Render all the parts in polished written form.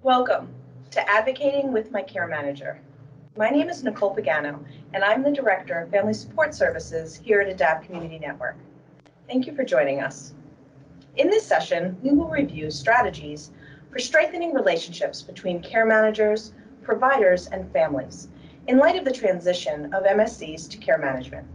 Welcome to Advocating with My Care Manager. My name is Nicole Pagano, and I'm the Director of Family Support Services here at ADAPT Community Network. Thank you for joining us. In this session, we will review strategies for strengthening relationships between care managers, providers, and families in light of the transition of MSCs to care management.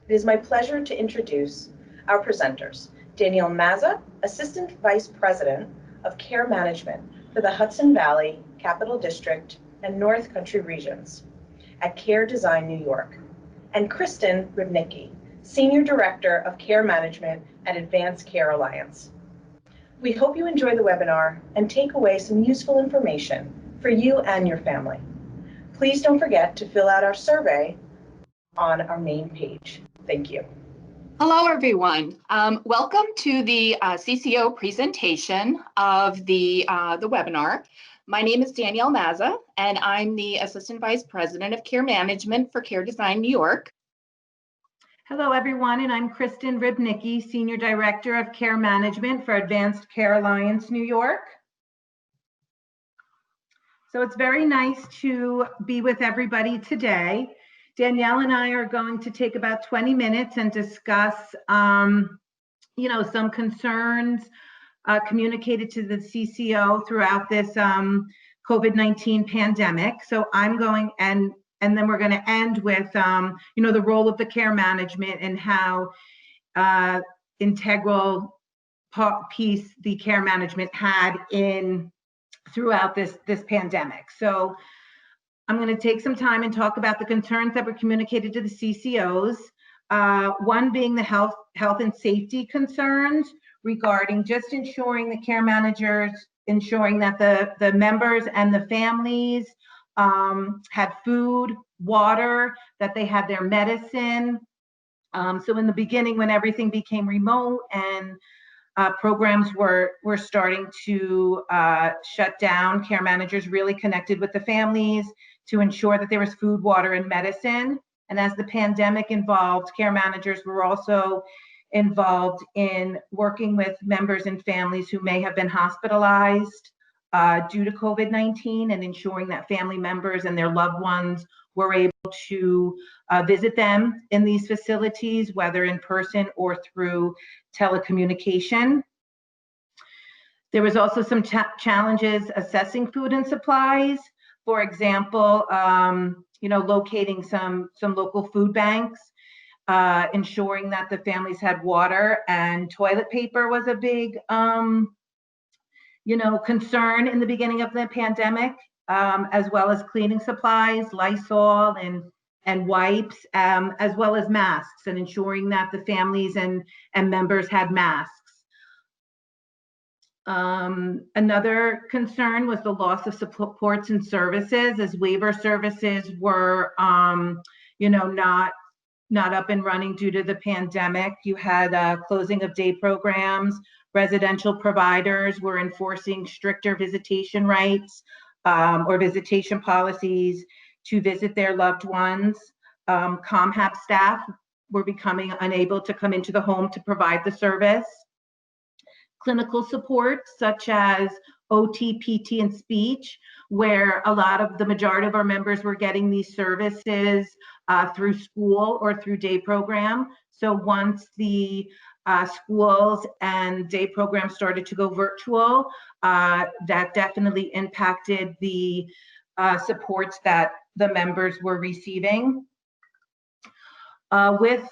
It is my pleasure to introduce our presenters, Danielle Mazza, Assistant Vice President of Care Management for the Hudson Valley, Capital District, and North Country regions at Care Design New York, and Kristen Rybnicki, Senior Director of Care Management at Advanced Care Alliance. We hope you enjoy the webinar and take away some useful information for you and your family. Please don't forget to fill out our survey on our main page. Thank you. Hello, everyone. Welcome to the CCO presentation of the webinar. My name is Danielle Mazza, and I'm the Assistant Vice President of Care Management for Care Design New York. Hello, everyone, and I'm Kristen Rybnicki, Senior Director of Care Management for Advanced Care Alliance New York. So it's very nice to be with everybody today. Danielle and I are going to take about 20 minutes and discuss, some concerns communicated to the CCO throughout this COVID-19 pandemic. So I'm going, and then we're going to end with, the role of the care management and how integral piece the care management had throughout this pandemic. So I'm going to take some time and talk about the concerns that were communicated to the CCOs. One being the health and safety concerns regarding just ensuring the care managers, ensuring that the members and the families had food, water, that they had their medicine. So in the beginning, when everything became remote and programs were starting to shut down, care managers really connected with the families to ensure that there was food, water, and medicine. And as the pandemic evolved, care managers were also involved in working with members and families who may have been hospitalized due to COVID-19 and ensuring that family members and their loved ones were able to visit them in these facilities, whether in person or through telecommunication. There was also some challenges assessing food and supplies. For example, locating some local food banks, ensuring that the families had water, and toilet paper was a big, concern in the beginning of the pandemic, as well as cleaning supplies, Lysol and wipes, as well as masks, and ensuring that the families and members had masks. Another concern was the loss of supports and services, as waiver services were, not up and running due to the pandemic. You had closing of day programs. Residential providers were enforcing stricter visitation rights or visitation policies to visit their loved ones. ComHab staff were becoming unable to come into the home to provide the service. Clinical support, such as OT, PT, and speech, where the majority of our members were getting these services through school or through day program. So once the schools and day programs started to go virtual, that definitely impacted the supports that the members were receiving. With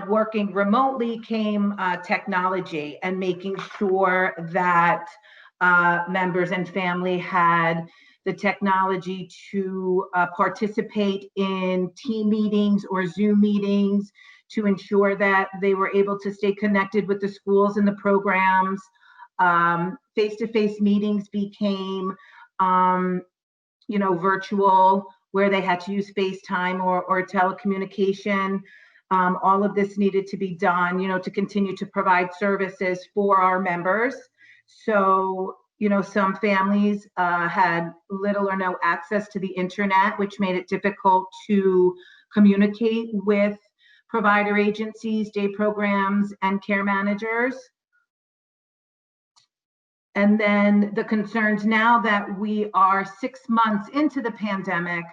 working remotely came technology and making sure that members and family had the technology to participate in team meetings or Zoom meetings to ensure that they were able to stay connected with the schools and the programs. Face-to-face meetings became, virtual, where they had to use FaceTime or telecommunication. All of this needed to be done, to continue to provide services for our members. So, some families had little or no access to the internet, which made it difficult to communicate with provider agencies, day programs, and care managers. And then the concerns now that we are 6 months into the pandemic,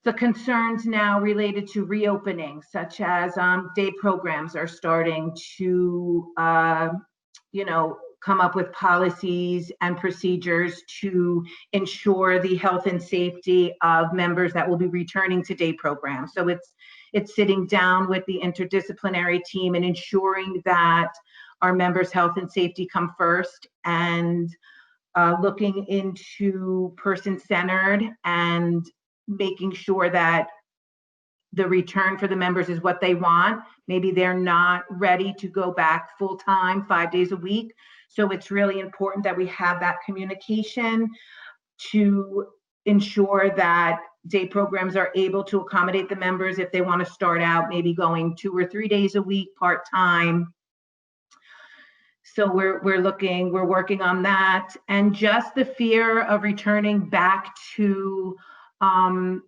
the concerns now related to reopening, such as day programs are starting to, come up with policies and procedures to ensure the health and safety of members that will be returning to day programs. So it's sitting down with the interdisciplinary team and ensuring that our members' health and safety come first, and looking into person-centered and making sure that the return for the members is what they want. Maybe they're not ready to go back full-time 5 days a week. So it's really important that we have that communication to ensure that day programs are able to accommodate the members if they want to start out maybe going 2 or 3 days a week part-time. So we're working on that. And just the fear of returning back to our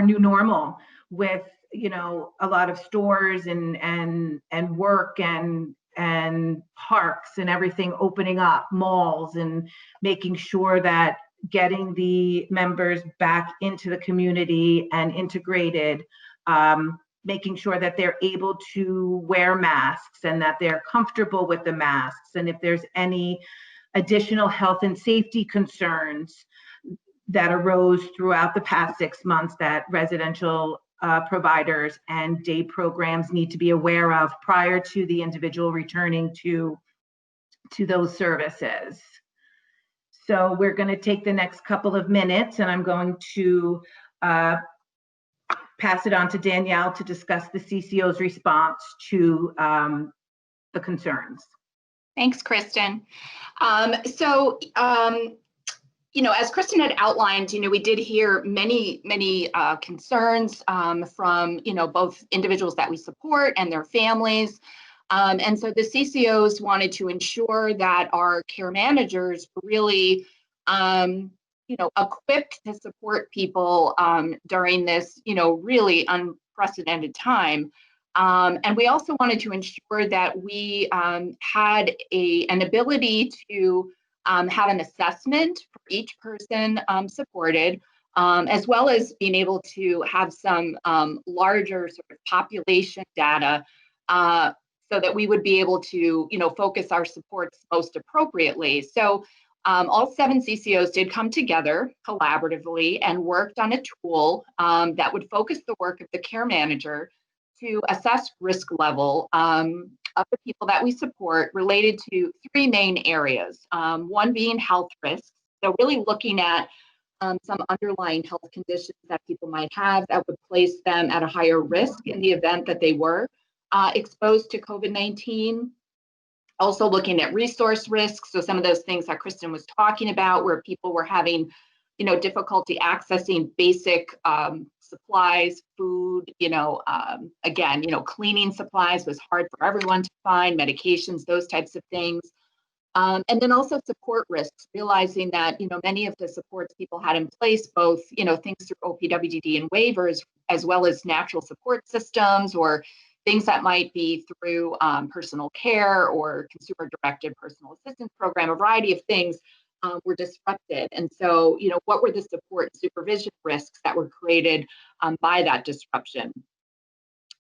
new normal with, a lot of stores and work and parks and everything opening up, malls, and making sure that getting the members back into the community and integrated, making sure that they're able to wear masks and that they're comfortable with the masks. And if there's any additional health and safety concerns that arose throughout the past 6 months that residential providers and day programs need to be aware of prior to the individual returning to those services. So we're going to take the next couple of minutes, and I'm going to pass it on to Danielle to discuss the CCO's response to the concerns. Thanks, Kristen. As Kristen had outlined, we did hear many concerns from, both individuals that we support and their families. And so the CCOs wanted to ensure that our care managers were really, equipped to support people during this, really unprecedented time. And we also wanted to ensure that we had an ability to have an assessment for each person supported, as well as being able to have some larger sort of population data so that we would be able to, focus our supports most appropriately. So all 7 CCOs did come together collaboratively and worked on a tool that would focus the work of the care manager to assess risk level of the people that we support related to 3 main areas. One being health risks. So really looking at some underlying health conditions that people might have that would place them at a higher risk in the event that they were exposed to COVID-19. Also looking at resource risks. So some of those things that Kristen was talking about, where people were having, difficulty accessing basic supplies, food, again, cleaning supplies was hard for everyone to find, medications, those types of things. And then also support risks, realizing that, many of the supports people had in place, both, things through OPWDD and waivers, as well as natural support systems or things that might be through personal care or consumer-directed personal assistance program, a variety of things were disrupted. And so, what were the support and supervision risks that were created by that disruption?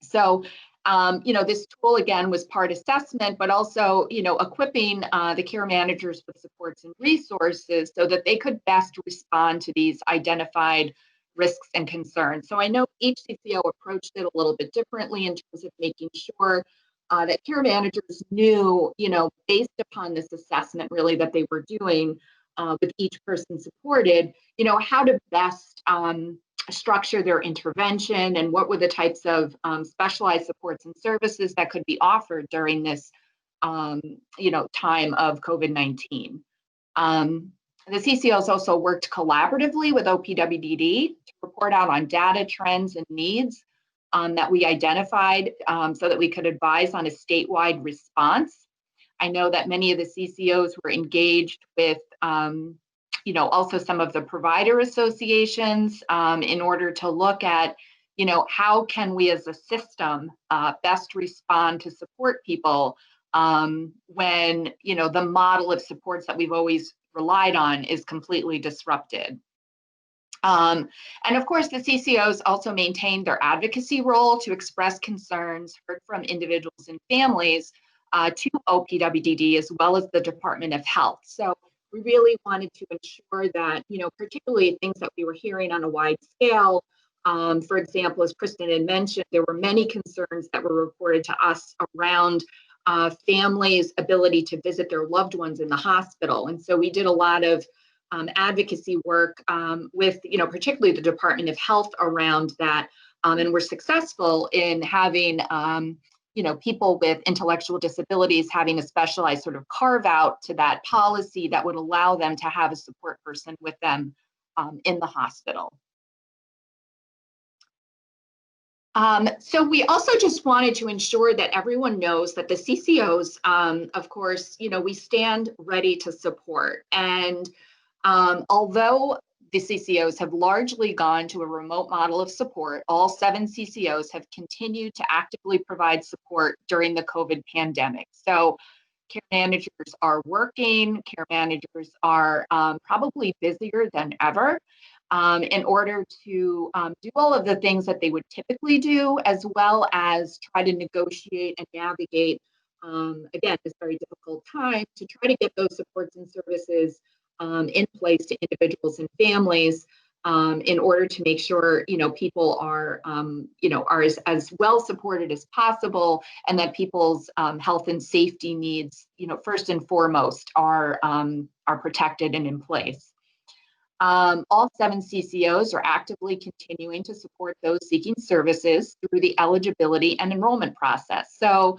So, this tool, again, was part assessment, but also, equipping the care managers with supports and resources so that they could best respond to these identified risks and concerns. So I know each CCO approached it a little bit differently in terms of making sure that care managers knew, based upon this assessment really that they were doing with each person supported, how to best structure their intervention and what were the types of specialized supports and services that could be offered during this, time of COVID-19. The CCOs also worked collaboratively with OPWDD to report out on data, trends, and needs that we identified so that we could advise on a statewide response. I know that many of the CCOs were engaged with, also some of the provider associations in order to look at, how can we as a system best respond to support people when, the model of supports that we've always relied on is completely disrupted. And of course, the CCOs also maintain their advocacy role to express concerns heard from individuals and families to OPWDD, as well as the Department of Health. So we really wanted to ensure that, particularly things that we were hearing on a wide scale. For example, as Kristen had mentioned, there were many concerns that were reported to us around families' ability to visit their loved ones in the hospital. And so we did a lot of advocacy work with, particularly the Department of Health around that. And we're successful in having, people with intellectual disabilities having a specialized sort of carve out to that policy that would allow them to have a support person with them in the hospital. So we also just wanted to ensure that everyone knows that the CCOs, of course, we stand ready to support. And although the CCOs have largely gone to a remote model of support, all 7 CCOs have continued to actively provide support during the COVID pandemic. So care managers are working, care managers are probably busier than ever in order to do all of the things that they would typically do, as well as try to negotiate and navigate, again, this very difficult time to try to get those supports and services in place to individuals and families in order to make sure, people are, are as well supported as possible, and that people's health and safety needs, first and foremost, are protected and in place. All 7 CCOs are actively continuing to support those seeking services through the eligibility and enrollment process. So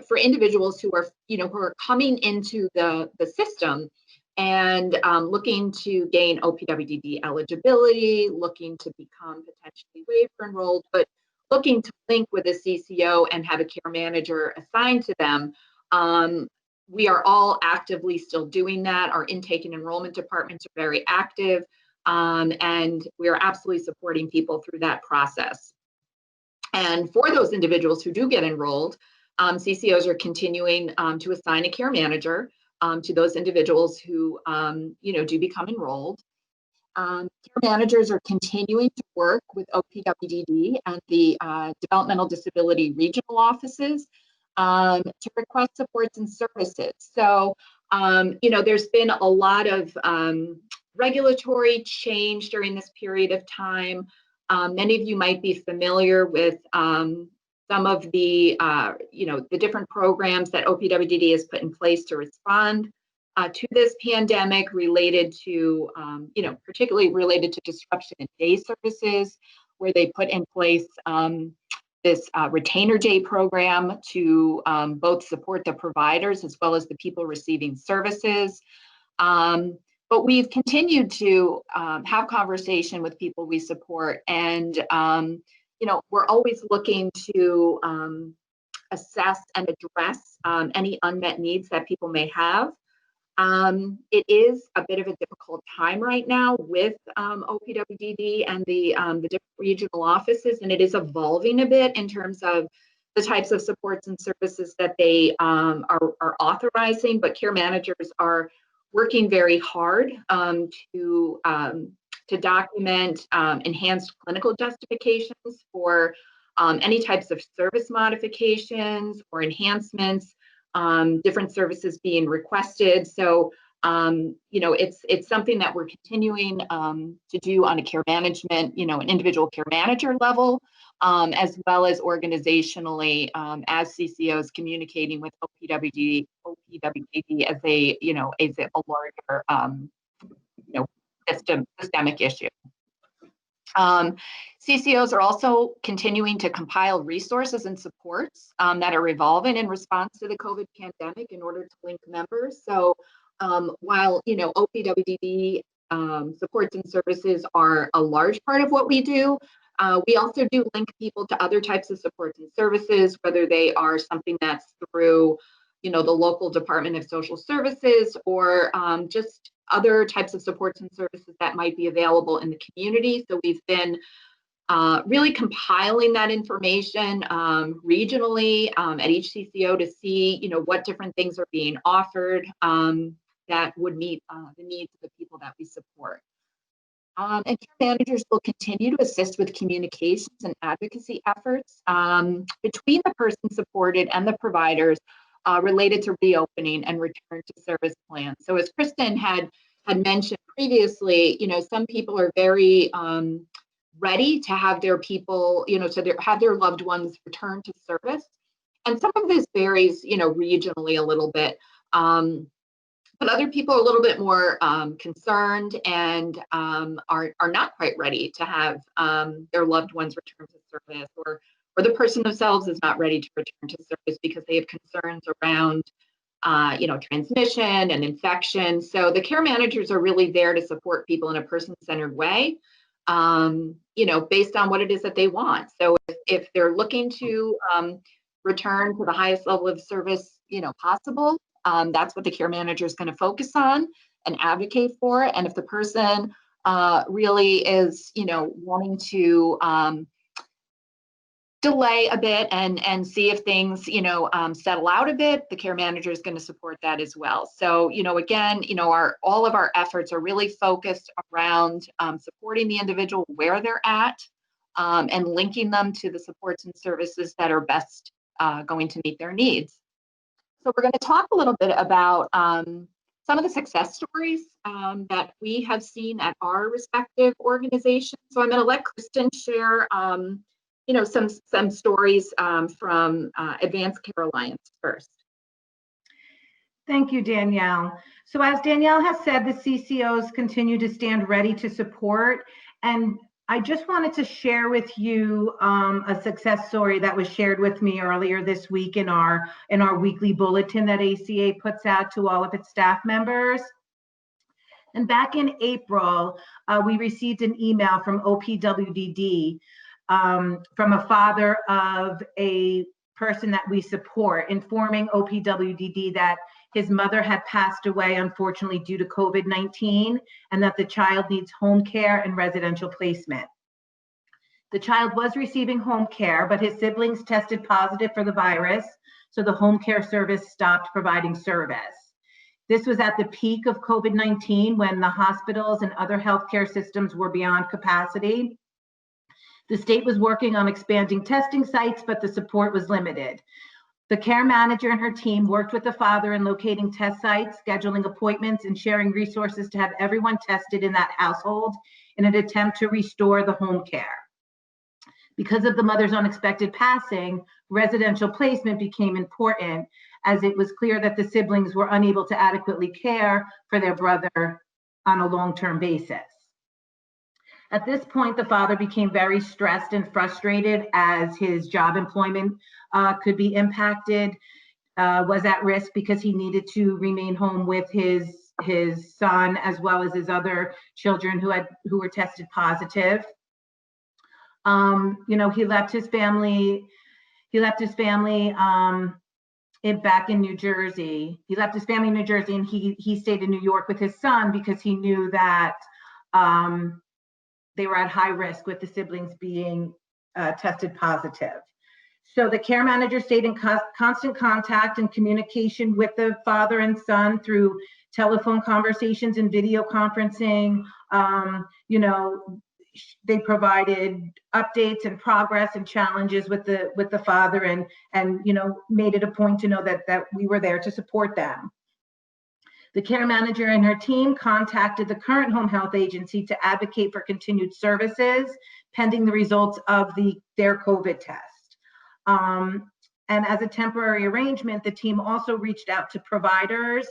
for individuals who are, who are coming into the system and looking to gain OPWDD eligibility, looking to become potentially waiver enrolled, but looking to link with a CCO and have a care manager assigned to them, we are all actively still doing that. Our intake and enrollment departments are very active, and we are absolutely supporting people through that process. And for those individuals who do get enrolled, CCOs are continuing to assign a care manager to those individuals who, do become enrolled. Care managers are continuing to work with OPWDD and the developmental disability regional offices to request supports and services. So, there's been a lot of regulatory change during this period of time. Many of you might be familiar with some of the, the different programs that OPWDD has put in place to respond to this pandemic related to, particularly related to disruption in day services, where they put in place this retainer day program to both support the providers as well as the people receiving services. But we've continued to have conversation with people we support, and we're always looking to assess and address any unmet needs that people may have. It is a bit of a difficult time right now with OPWDD and the different regional offices, and it is evolving a bit in terms of the types of supports and services that they are authorizing, but care managers are working very hard to document enhanced clinical justifications for any types of service modifications or enhancements, different services being requested. So, it's something that we're continuing to do on a care management, an individual care manager level, as well as organizationally as CCOs communicating with OPWDD as a larger, systemic issue. CCOs are also continuing to compile resources and supports that are evolving in response to the COVID pandemic in order to link members. So while, OPWDD supports and services are a large part of what we do, we also do link people to other types of supports and services, whether they are something that's through, the local Department of Social Services or just other types of supports and services that might be available in the community. So we've been really compiling that information regionally at each CCO to see, what different things are being offered that would meet the needs of the people that we support. And care managers will continue to assist with communications and advocacy efforts between the person supported and the providers related to reopening and return to service plans. So as Kristen had mentioned previously, some people are very ready to have their people, have their loved ones return to service. And some of this varies, regionally a little bit. But other people are a little bit more concerned and are not quite ready to have their loved ones return to service, or the person themselves is not ready to return to service because they have concerns around transmission and infection. So the care managers are really there to support people in a person-centered way, based on what it is that they want. So if they're looking to return to the highest level of service, possible, that's what the care manager is going to focus on and advocate for. And if the person really is, wanting to delay a bit and see if things, settle out a bit, the care manager is going to support that as well. So, again, all of our efforts are really focused around supporting the individual where they're at and linking them to the supports and services that are best going to meet their needs. So we're going to talk a little bit about some of the success stories that we have seen at our respective organizations. So I'm going to let Kristen share, some stories from Advanced Care Alliance first. Thank you, Danielle. So as Danielle has said, the CCOs continue to stand ready to support. And I just wanted to share with you a success story that was shared with me earlier this week in our weekly bulletin that ACA puts out to all of its staff members. And back in April, we received an email from OPWDD from a father of a person that we support, informing OPWDD that his mother had passed away, unfortunately, due to COVID-19, and that the child needs home care and residential placement. The child was receiving home care, but his siblings tested positive for the virus, so the home care service stopped providing service. This was at the peak of COVID-19 when the hospitals and other healthcare systems were beyond capacity. The state was working on expanding testing sites, but the support was limited. The care manager and her team worked with the father in locating test sites, scheduling appointments, and sharing resources to have everyone tested in that household in an attempt to restore the home care. Because of the mother's unexpected passing, residential placement became important, as it was clear that the siblings were unable to adequately care for their brother on a long-term basis. At this point, the father became very stressed and frustrated as his job employment could be impacted, was at risk because he needed to remain home with his son as well as his other children who were tested positive. He left his family. Back in New Jersey. He left his family in New Jersey, and he stayed in New York with his son because he knew that they were at high risk with the siblings being tested positive. So the care manager stayed in constant contact and communication with the father and son through telephone conversations and video conferencing. They provided updates and progress and challenges with the father, and made it a point to know that we were there to support them. The care manager and her team contacted the current home health agency to advocate for continued services pending the results of their COVID test. And as a temporary arrangement, the team also reached out to providers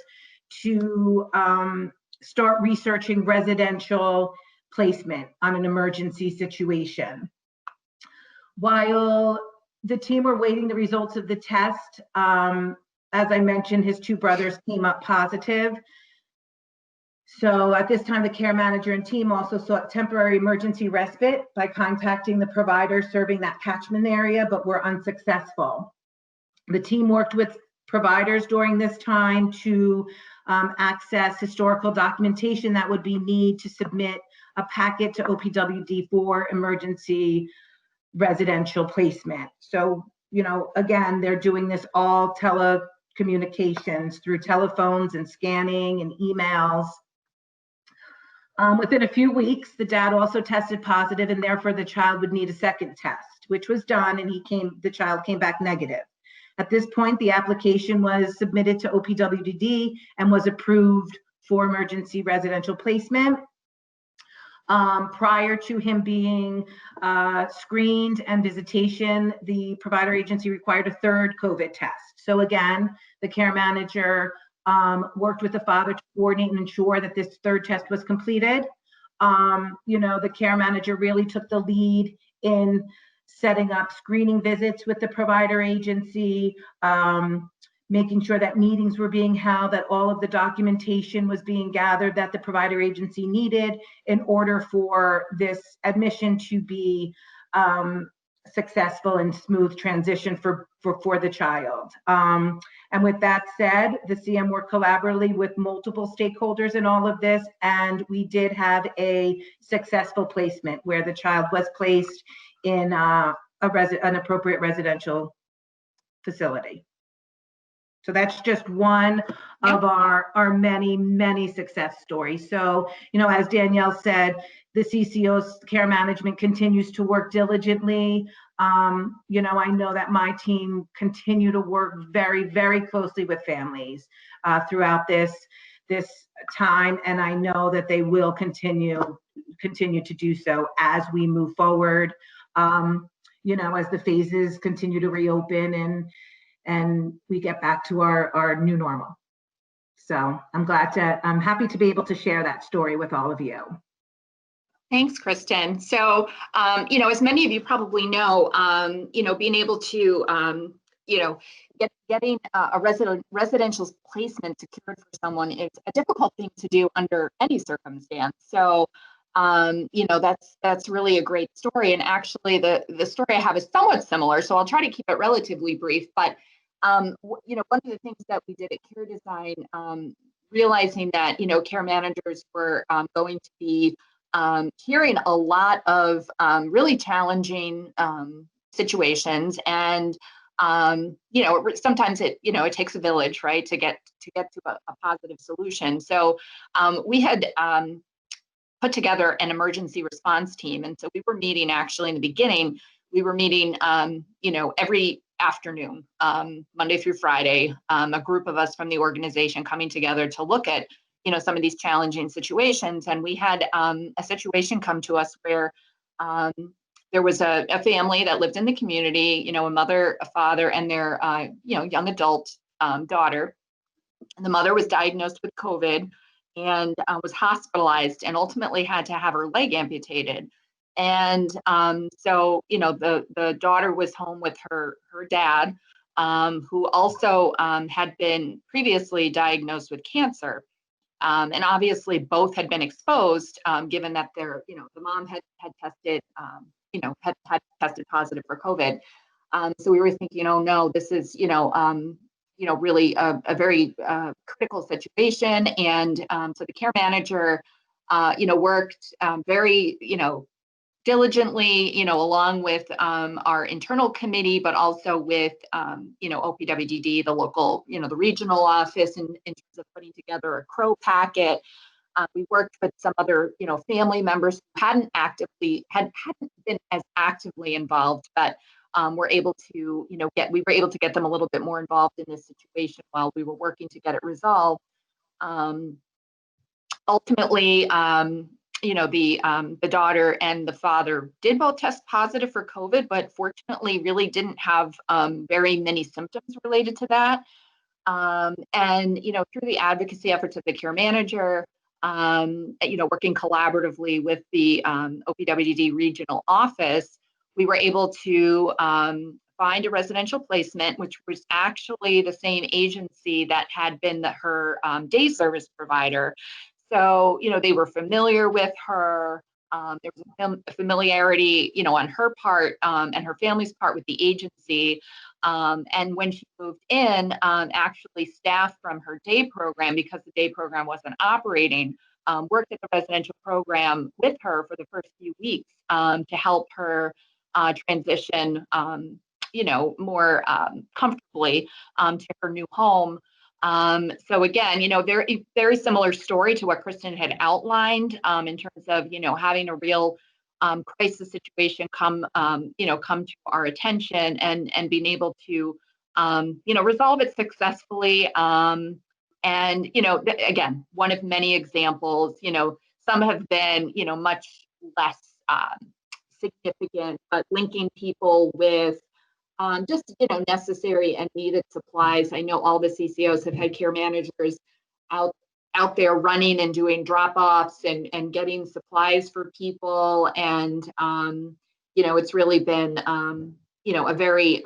to start researching residential placement on an emergency situation. While the team were waiting the results of the test, as I mentioned, his two brothers came up positive. So at this time, the care manager and team also sought temporary emergency respite by contacting the providers serving that catchment area, but were unsuccessful. The team worked with providers during this time to access historical documentation that would be needed to submit a packet to OPWD for emergency residential placement. So, again, they're doing this all telecommunications through telephones and scanning and emails. Within a few weeks, the dad also tested positive, and therefore the child would need a second test, which was done, and the child came back negative. At this point, the application was submitted to OPWD and was approved for emergency residential placement. Prior to him being screened and visitation, the provider agency required a third COVID test. So again, the care manager worked with the father to coordinate and ensure that this third test was completed. The care manager really took the lead in setting up screening visits with the provider agency, making sure that meetings were being held, that all of the documentation was being gathered that the provider agency needed in order for this admission to be successful and smooth transition for the child. And with that said, the CM worked collaboratively with multiple stakeholders in all of this, and we did have a successful placement where the child was placed in an appropriate residential facility. So that's just one of our many, many success stories. So, as Danielle said, the CCO's care management continues to work diligently. I know that my team continue to work very, very closely with families throughout this time, and I know that they will continue to do so as we move forward. As the phases continue to reopen and we get back to our new normal. So I'm happy to be able to share that story with all of you. Thanks, Kristen. So, as many of you probably know, being able to, getting a residential placement secured for someone is a difficult thing to do under any circumstance. So, that's really a great story. And actually, the story I have is somewhat similar. So I'll try to keep it relatively brief. But one of the things that we did at Care Design, realizing that care managers were going to be hearing a lot of really challenging situations, and sometimes it takes a village, right, to get to a positive solution. So we had put together an emergency response team, and so we were meeting actually in the beginning. We were meeting every afternoon, Monday through Friday, a group of us from the organization coming together to look at some of these challenging situations. And we had a situation come to us where there was a family that lived in the community, a mother, a father, and their young adult daughter. And the mother was diagnosed with COVID and was hospitalized and ultimately had to have her leg amputated. And so the daughter was home with her dad, who also had been previously diagnosed with cancer. And obviously both had been exposed, given that the mom had tested, had tested positive for COVID. So we were thinking, oh no, this is, really a very critical situation. And so the care manager, worked very, diligently, along with our internal committee, but also with, OPWDD, the local, the regional office, in terms of putting together a CRO packet. We worked with some other, family members who hadn't been as actively involved, but were able to, we were able to get them a little bit more involved in this situation while we were working to get it resolved. Ultimately, the daughter and the father did both test positive for COVID, but fortunately really didn't have very many symptoms related to that. And, through the advocacy efforts of the care manager, working collaboratively with the OPWDD regional office, we were able to find a residential placement, which was actually the same agency that had been her day service provider. So, they were familiar with her. There was a familiarity, on her part and her family's part with the agency. And when she moved in, actually staff from her day program, because the day program wasn't operating, worked at the residential program with her for the first few weeks to help her transition, more comfortably to her new home. So again, very, very similar story to what Kristen had outlined in terms of, having a real crisis situation come to our attention and being able to, resolve it successful. And, again, one of many examples, some have been, much less significant, but linking people with just, necessary and needed supplies. I know all the CCOs have had care managers out there running and doing drop-offs and getting supplies for people. And, it's really been, a very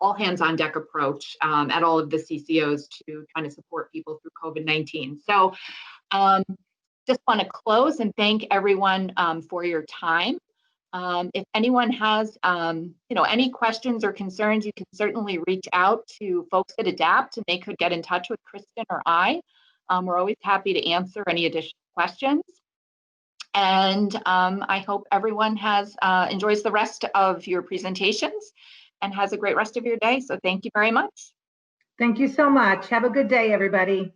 all hands on deck approach at all of the CCOs to trying to support people through COVID-19. So just want to close and thank everyone for your time. If anyone has, any questions or concerns, you can certainly reach out to folks at ADAPT and they could get in touch with Kristen or I. We're always happy to answer any additional questions. And I hope everyone enjoys the rest of your presentations and has a great rest of your day. So thank you very much. Thank you so much. Have a good day, everybody.